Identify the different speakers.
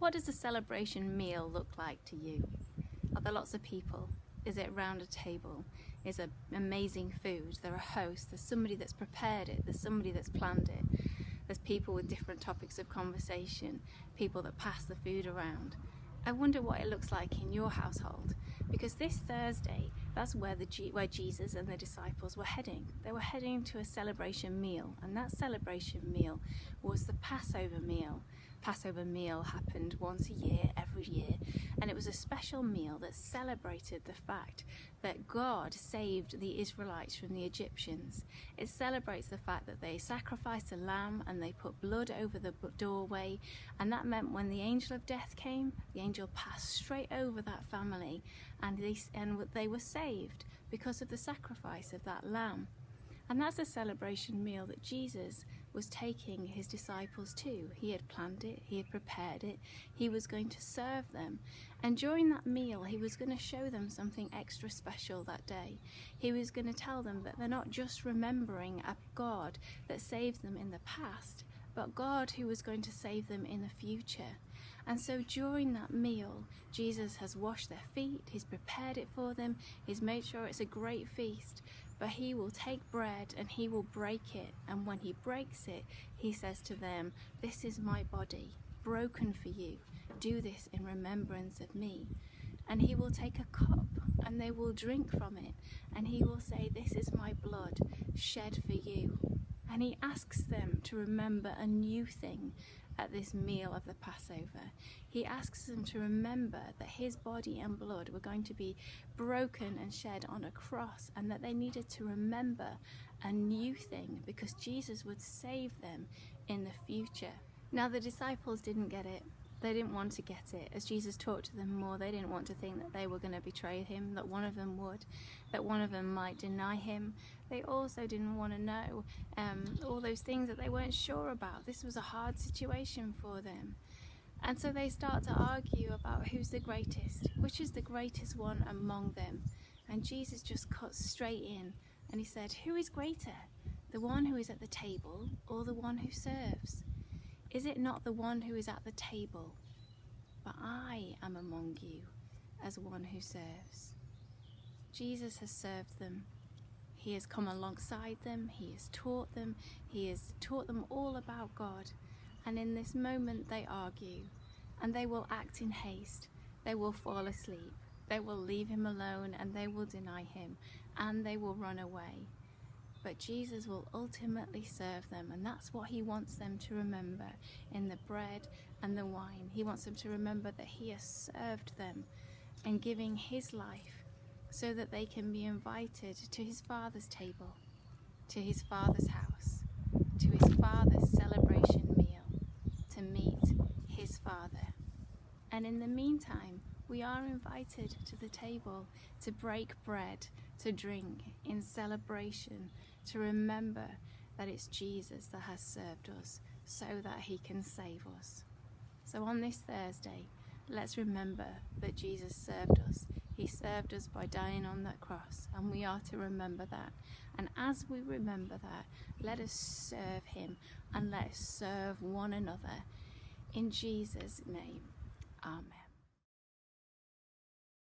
Speaker 1: What does a celebration meal look like to you? Are there lots of people? Is it around a table? Is it amazing food? There are hosts, there's somebody that's prepared it, there's somebody that's planned it. There's people with different topics of conversation, people that pass the food around. I wonder what it looks like in your household, because this Thursday, that's where Jesus and the disciples were heading. They were heading to a celebration meal, and that celebration meal was the Passover meal. Passover meal happened once a year, every year, and it was a special meal that celebrated the fact that God saved the Israelites from the Egyptians. It celebrates the fact that they sacrificed a lamb and they put blood over the doorway, and that meant when the angel of death came, the angel passed straight over that family, and they were saved because of the sacrifice of that lamb. And that's a celebration meal that Jesus was taking his disciples to. He had planned it, he had prepared it, he was going to serve them. And during that meal, he was going to show them something extra special that day. He was going to tell them that they're not just remembering a God that saved them in the past, but God who was going to save them in the future. And so during that meal, Jesus has washed their feet, he's prepared it for them, he's made sure it's a great feast. But he will take bread and he will break it. And when he breaks it, he says to them, "This is my body, broken for you. Do this in remembrance of me." And he will take a cup and they will drink from it. And he will say, "This is my blood shed for you." And he asks them to remember a new thing at this meal of the Passover. He asks them to remember that his body and blood were going to be broken and shed on a cross, and that they needed to remember a new thing because Jesus would save them in the future. Now the disciples didn't get it. They didn't want to get it. As Jesus talked to them more, they didn't want to think that they were going to betray him, that one of them would, that one of them might deny him. They also didn't want to know all those things that they weren't sure about. This was a hard situation for them. And so they start to argue about who's the greatest, which is the greatest one among them. And Jesus just cuts straight in and he said, "Who is greater, the one who is at the table or the one who serves? Is it not the one who is at the table? But I am among you as one who serves." Jesus has served them. He has come alongside them. He has taught them. He has taught them all about God. And in this moment they argue and they will act in haste. They will fall asleep. They will leave him alone and they will deny him and they will run away. But Jesus will ultimately serve them, and that's what he wants them to remember in the bread and the wine. He wants them to remember that he has served them and giving his life so that they can be invited to his Father's table, to his Father's house, to his Father's celebration meal, to meet his Father. And in the meantime, we are invited to the table to break bread, to drink in celebration, to remember that it's Jesus that has served us so that he can save us. So on this Thursday, let's remember that Jesus served us. He served us by dying on that cross, and we are to remember that. And as we remember that, let us serve him and let us serve one another. In Jesus' name, amen.